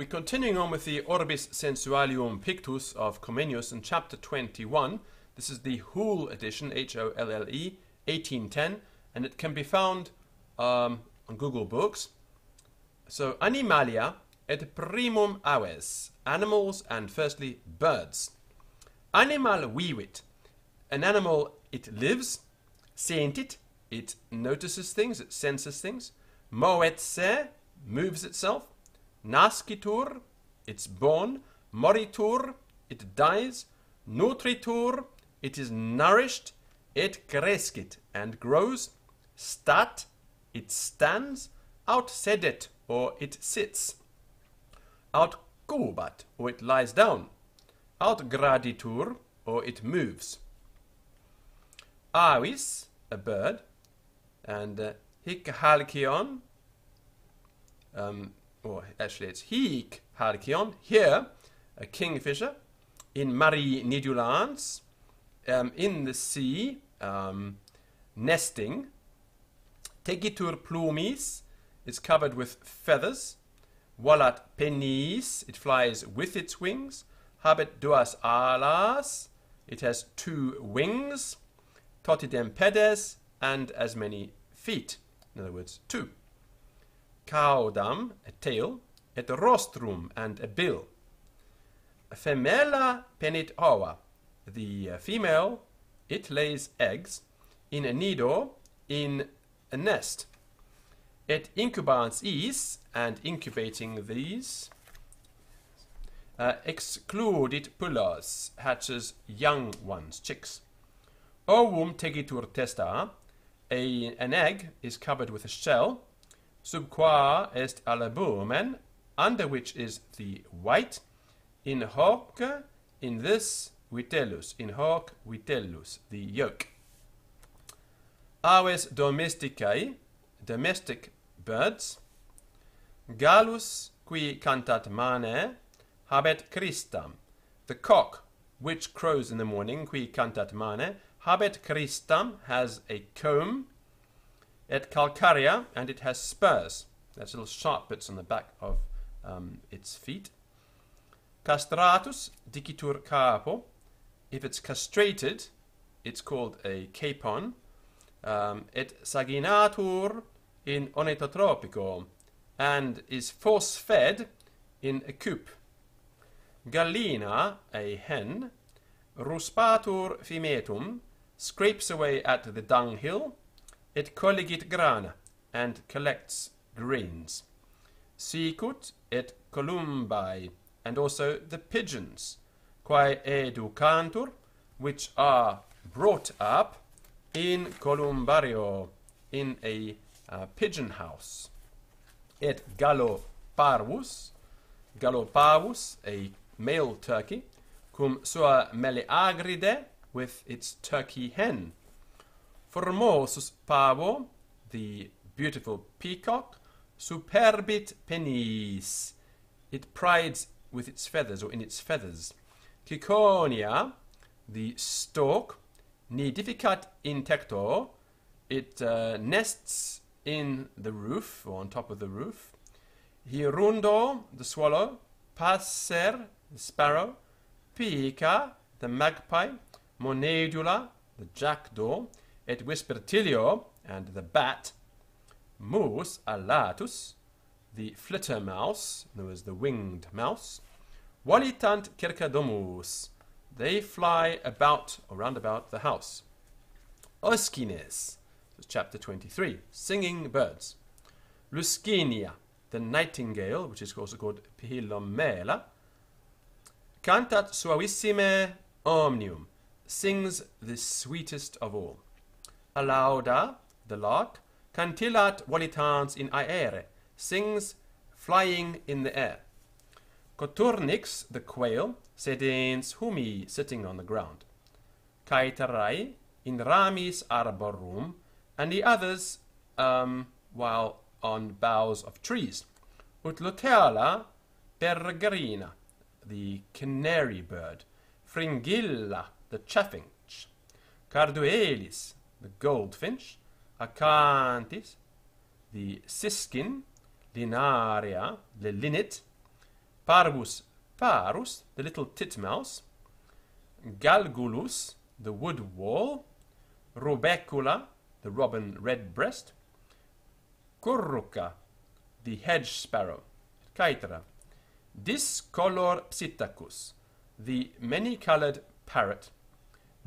We're continuing on with the Orbis Sensualium Pictus of Comenius in chapter 21. This is the Hoole edition, H-O-L-L-E, 1810, and it can be found on Google Books. So, Animalia et primum aves, animals and firstly birds. Animal vivit, an animal, it lives. Sentit, it notices things, it senses things. Movet se, moves itself. Nascitur, it's born. Moritur, it dies. Nutritur, it is nourished. Et crescit, and grows. Stat, it stands. Aut sedet, or it sits. Aut cubat, or it lies down. Aut graditur, or it moves. Avis, a bird. And hic halcyon, or actually it's hic halcyon, here, a kingfisher. In mari nidulans, in the sea, nesting. Tegitur plumis, is covered with feathers. Volat pennis, it flies with its wings. Habet duas alas, it has two wings. Totidem pedes, and as many feet. In other words, two. Caudam, a tail. Et rostrum, and a bill. Femella penit ova, the female, it lays eggs. In a nido, in a nest. Et incubans is, and incubating these. Excludit pullas, hatches young ones, chicks. Ovum tegitur testa, an egg is covered with a shell. Sub qua est albumen, under which is the white. In hoc, in this, vitellus, in hoc vitellus, the yolk. Aves domesticae, domestic birds. Gallus, qui cantat mane, habet Christam, the cock, which crows in the morning, qui cantat mane, habet Christam, has a comb. Et calcaria, and it has spurs. That's little sharp bits on the back of its feet. Castratus, dicitur capo. If it's castrated, it's called a capon. Et saginatur in onetotropico, and is force-fed in a coop. Gallina, a hen. Ruspatur fimetum, scrapes away at the dunghill. Et colligit grana, and collects grains. Sicut et columbae, and also the pigeons. Quae educantur, which are brought up in columbario, in a pigeon house. Et galloparvus, a male turkey, cum sua meleagride, with its turkey hen. Formosus pavo, the beautiful peacock. Superbit pennis, it prides with its feathers, or in its feathers. Ciconia, the stork. Nidificat in tector, it nests in the roof, or on top of the roof. Hirundo, the swallow. Passer, the sparrow. Pica, the magpie. Monedula, the jackdaw. Et vespertilio, and the bat. Mus alatus, the flitter mouse, known as the winged mouse. Volitant circadomus, they fly about, or round about, the house. Oskines, chapter 23, singing birds. Luscinia, the nightingale, which is also called Philomela. Cantat suavissime omnium, sings the sweetest of all. Alauda, the lark. Cantillat volitans in aere, sings flying in the air. Coturnix, the quail, sedens humi, sitting on the ground. Caeterai, in ramis arborum, and the others while on boughs of trees. Ut luteala peregrina, the canary bird. Fringilla, the chaffinch. Carduelis, the goldfinch. Acanthis, the siskin. Linaria, the linnet. Parvus parus, the little titmouse. Galgulus, the wood wall. Rubecula, the robin redbreast. Curruca, the hedge sparrow. Caetera. Discolor psittacus, the many-colored parrot.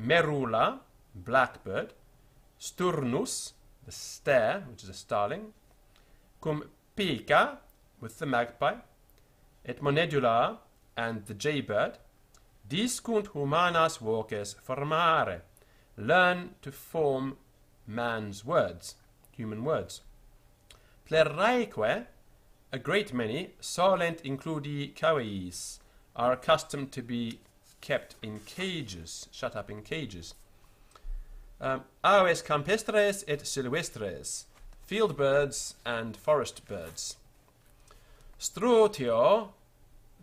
Merula, blackbird. Sturnus, the stare, which is a starling. Cum pica, with the magpie. Et monedula, and the jaybird. Discunt humanas voces formare, learn to form man's words, human words. Pleraeque, a great many, solent includi caveis, are accustomed to be kept in cages, shut up in cages. Aves campestres et silvestres, field birds and forest birds. Strutio,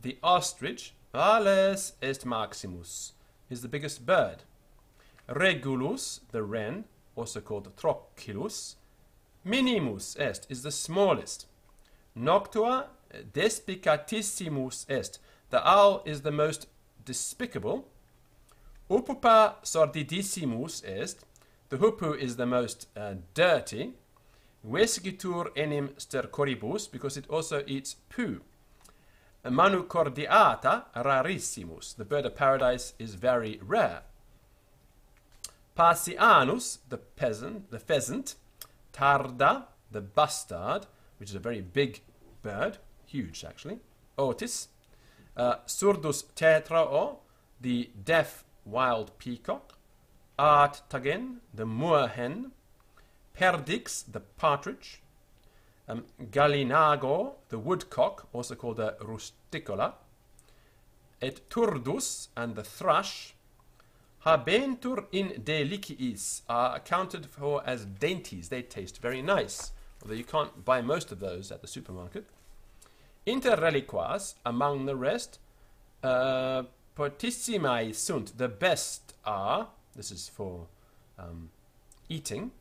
the ostrich, ales est maximus, is the biggest bird. Regulus, the wren, also called trochilus, minimus est, is the smallest. Noctua despicatissimus est, the owl is the most despicable. Upupa sordidissimus est, the hoopoe is the most dirty. Vescitur enim stercoribus, because it also eats poo. Manu cordiata rarissimus, the bird of paradise is very rare. Pasianus, the pheasant. Tarda, the bustard, which is a very big bird, huge actually. Otis. Surdus tetrao, the deaf wild peacock. Artagen, the moorhen. Perdix, the partridge. Gallinago, the woodcock, also called the rusticola. Et turdus, and the thrush. Habentur in deliciis, are accounted for as dainties. They taste very nice, although you can't buy most of those at the supermarket. Inter reliquas, among the rest, potissimae sunt, the best are, this is for eating.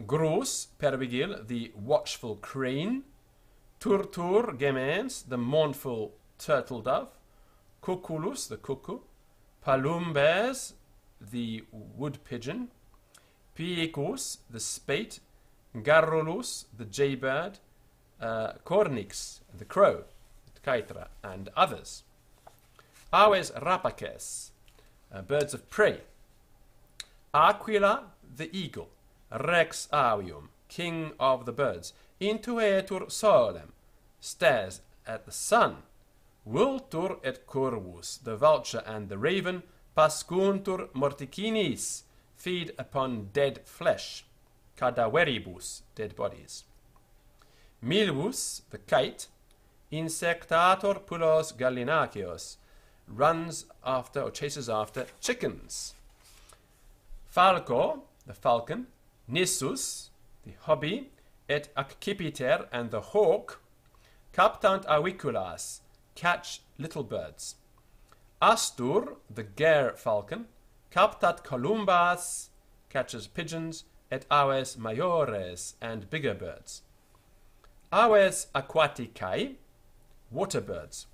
Grus, pervigil, the watchful crane. Turtur gemens, the mournful turtle dove. Cuculus, the cuckoo. Palumbes, the wood pigeon. Piecus, the spate. Garrulus, the jaybird. Cornix, the crow. Caetera, and others. Aves rapaces, birds of prey. Aquila, the eagle. Rex avium, king of the birds. Intuetur solem, stares at the sun. Vultur et corvus, the vulture and the raven. Pascuntur morticinis, feed upon dead flesh. Cadaveribus, dead bodies. Milvus, the kite. Insectator pulos gallinaceos, runs after or chases after chickens. Falco, the falcon. Nissus, the hobby. Et accipiter, and the hawk. Captant aviculas, catch little birds. Astur, the ger falcon. Captat columbas, catches pigeons. Et aves maiores, and bigger birds. Aves aquaticae, water birds.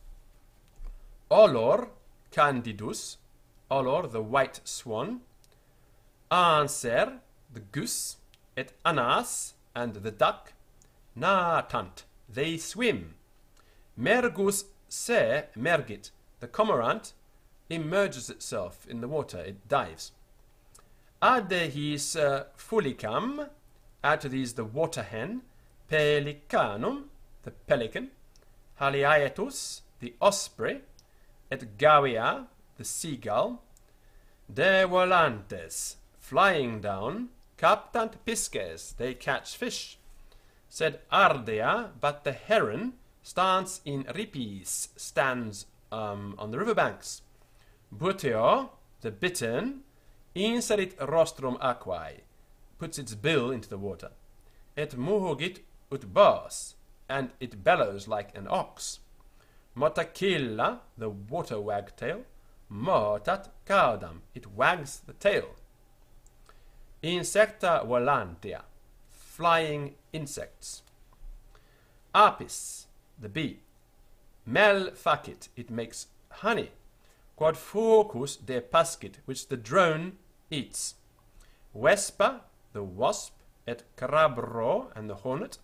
Olor candidus, olor, the white swan. Anser, the goose. Et anas, and the duck. Natant, they swim. Mergus se mergit, the cormorant immerses itself in the water, it dives. Adehis fulicam, add to these the water hen. Pelicanum, the pelican. Haliaetus, the osprey. Et gavia, the seagull. De volantes, flying down. Captant pisces, they catch fish. Said ardea, but the heron stands in ripis, stands on the riverbanks. Buteo, the bittern. Inserit rostrum aquae, puts its bill into the water. Et muhugit ut bos, and it bellows like an ox. Motacilla, the water wagtail. Motat caudam, it wags the tail. Insecta volantia, flying insects. Apis, the bee. Mel facit, it makes honey. Quod focus de pascit, which the drone eats. Vespa, the wasp, et crabro, and the hornet,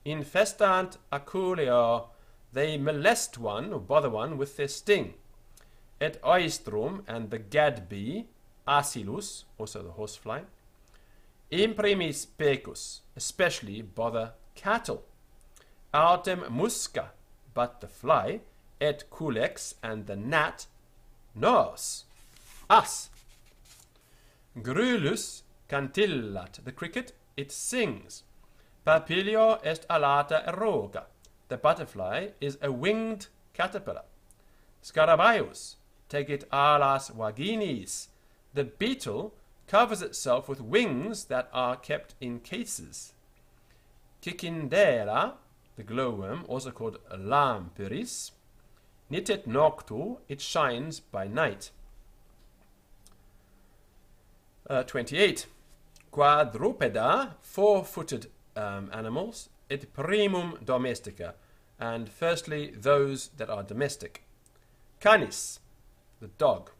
infestant aculeo, they molest one, or bother one, with their sting. Et oistrum, and the gad bee, asilus, also the horsefly, imprimis pecus, especially bother cattle. Autem musca, but the fly, et culex, and the gnat, nos, us. Grulus cantillat, the cricket, it sings. Papilio est alata eroga, the butterfly is a winged caterpillar. Scarabaeus, tegit alas vaginis, the beetle covers itself with wings that are kept in cases. Cicindera, the glowworm, also called lampiris, nitet noctu, it shines by night. 28. Quadrupeda, four-footed animals, et primum domestica, and firstly those that are domestic. Canis, the dog.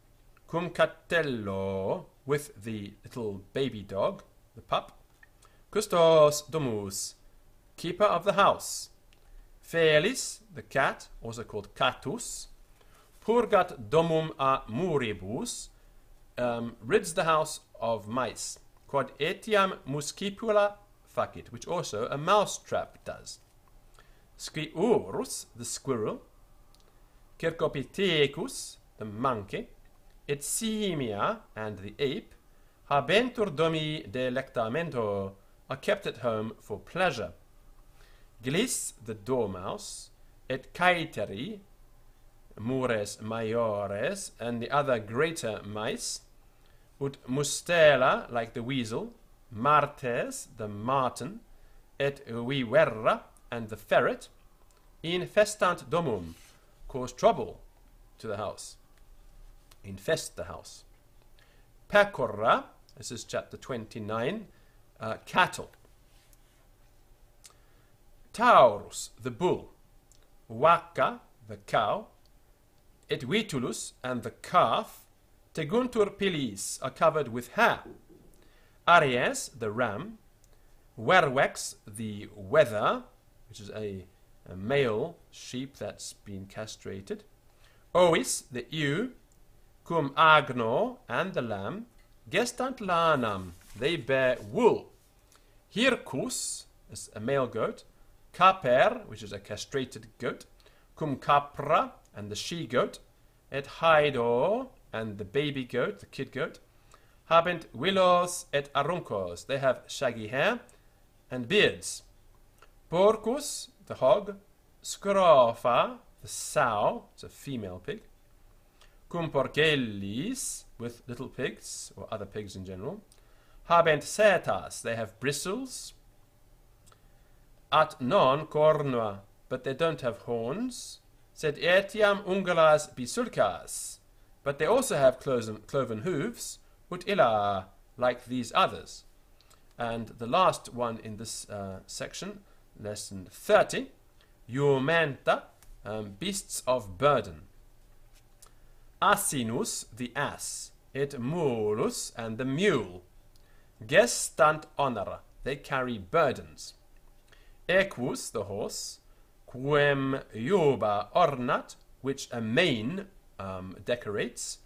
Cum catello, with the little baby dog, the pup. Custos domus, keeper of the house. Felis, the cat, also called catus. Purgat domum a muribus, rids the house of mice. Quod etiam muscipula facit, which also a mouse trap does. Sciurus, the squirrel. Cercopithecus, the monkey. Et simia, and the ape, habentur domi delectamento, are kept at home for pleasure. Glis, the dormouse, et caeteri, mures maiores, and the other greater mice, ut mustela, like the weasel, martes, the marten, et viverra, and the ferret, infestant domum, cause trouble to the house, infest the house. Pecora, this is chapter 29, cattle. Taurus, the bull. Vacca, the cow. Et vitulus, and the calf. Teguntur pilis, are covered with hair. Aries, the ram. Verwex, the wether, which is a male sheep that's been castrated. Ovis, the ewe. Cum agno, and the lamb. Gestant lanam, they bear wool. Hircus, is a male goat. Caper, which is a castrated goat. Cum capra, and the she-goat. Et haido, and the baby goat, the kid goat. Habent willos et aruncos, they have shaggy hair and beards. Porcus, the hog. Scrofa, the sow, it's a female pig. Cum porcellis, with little pigs, or other pigs in general. Habent setas, they have bristles. At non cornua, but they don't have horns. Sed etiam ungulas bisulcas, but they also have cloven hooves. Ut illa, like these others. And the last one in this section, lesson 30, jumenta, beasts of burden. Asinus, the ass. Et mulus, and the mule. Gestant honora, they carry burdens. Equus, the horse. Quem juba ornat, which a mane decorates.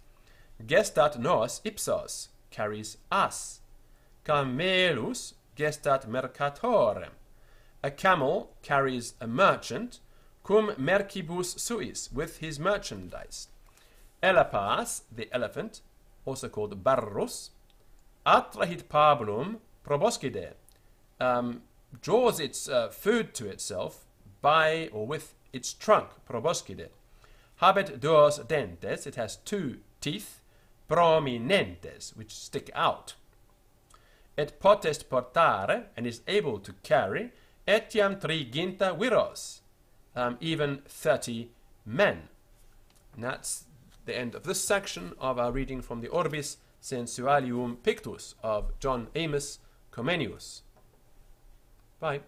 Gestat nos ipsos, carries us. Camelus gestat mercatorem, a camel carries a merchant. Cum mercibus suis, with his merchandise. Elepas, the elephant, also called barrus. Atrahit pabulum proboscide, draws its food to itself by or with its trunk, proboscide. Habet duos dentes, it has two teeth, prominentes, which stick out. Et potest portare, and is able to carry, etiam triginta viros, even 30 men. And that's the end of this section of our reading from the Orbis Sensualium Pictus of John Amos Comenius. Bye.